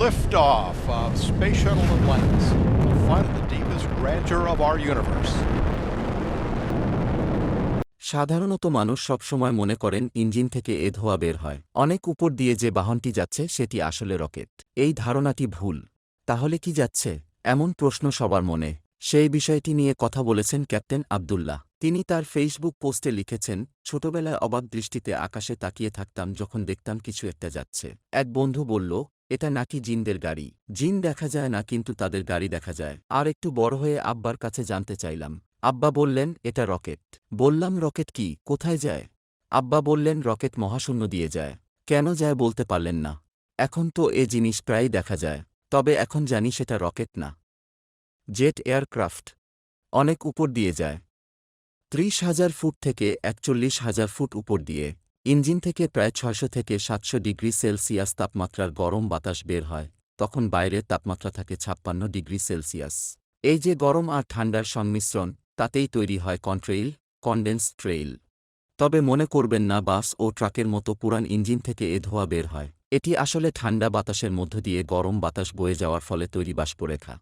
Liftoff of Space Shuttle Atlantis will find the deepest grandeur of our universe. সাধারণত মানুষ সবসময় মনে করেন ইঞ্জিন থেকে এ ধোঁয়া বের হয়, অনেক উপর দিয়ে যে বাহনটি যাচ্ছে সেটি আসলে রকেট। এই ধারণাটি ভুল। তাহলে কি যাচ্ছে? এমন প্রশ্ন সবার মনে। সেই বিষয়টি নিয়ে কথা বলেছেন ক্যাপ্টেন আবদুল্লাহ। তিনি তার ফেসবুক পোস্টে লিখেছেন, ছোটবেলায় অবাক দৃষ্টিতে আকাশে তাকিয়ে থাকতাম যখন দেখতাম কিছু একটা যাচ্ছে। এক বন্ধু বলল, এটা নাকি জিনদের গাড়ি। জিন দেখা যায় না, কিন্তু তাদের গাড়ি দেখা যায়। আর একটু বড় হয়ে আব্বার কাছে জানতে চাইলাম। আব্বা বললেন, এটা রকেট। বললাম, রকেট কি, কোথায় যায়? আব্বা বললেন, রকেট মহাশূন্য দিয়ে যায়। কেন যায় বলতে পারলেন না। এখন তো এ জিনিস প্রায়ই দেখা যায়, তবে এখন জানি সেটা রকেট না, জেট এয়ারক্রাফট। অনেক উপর দিয়ে যায়, ৩০,০০০ ফুট থেকে ৪১,০০০ ফুট উপর দিয়ে। ইঞ্জিন থেকে প্রায় ৬০০ থেকে ৭০০ ডিগ্রি সেলসিয়াস তাপমাত্রার গরম বাতাস বের হয়, তখন বাইরের তাপমাত্রা থাকে ৫৬ ডিগ্রি সেলসিয়াস। এই যে গরম আর ঠান্ডার সংমিশ্রণ, তাতেই তৈরি হয় কন্ট্রেইল, কনডেন্স ট্রেইল। তবে মনে করবেন না বাস ও ট্রাকের মতো পুরান ইঞ্জিন থেকে এ ধোঁয়া বের হয়। এটি আসলে ঠান্ডা বাতাসের মধ্য দিয়ে গরম বাতাস বয়ে যাওয়ার ফলে তৈরি বাষ্পরেখা।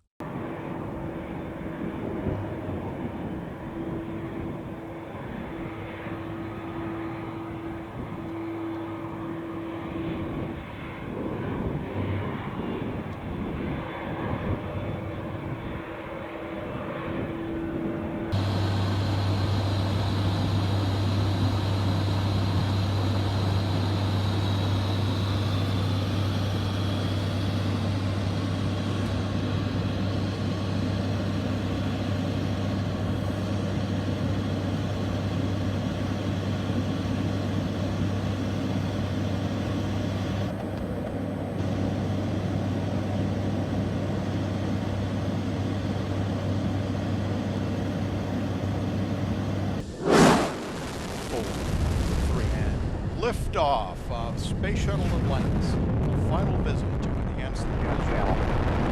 Liftoff of Space Shuttle Atlantis, a final visit to enhance the news channel.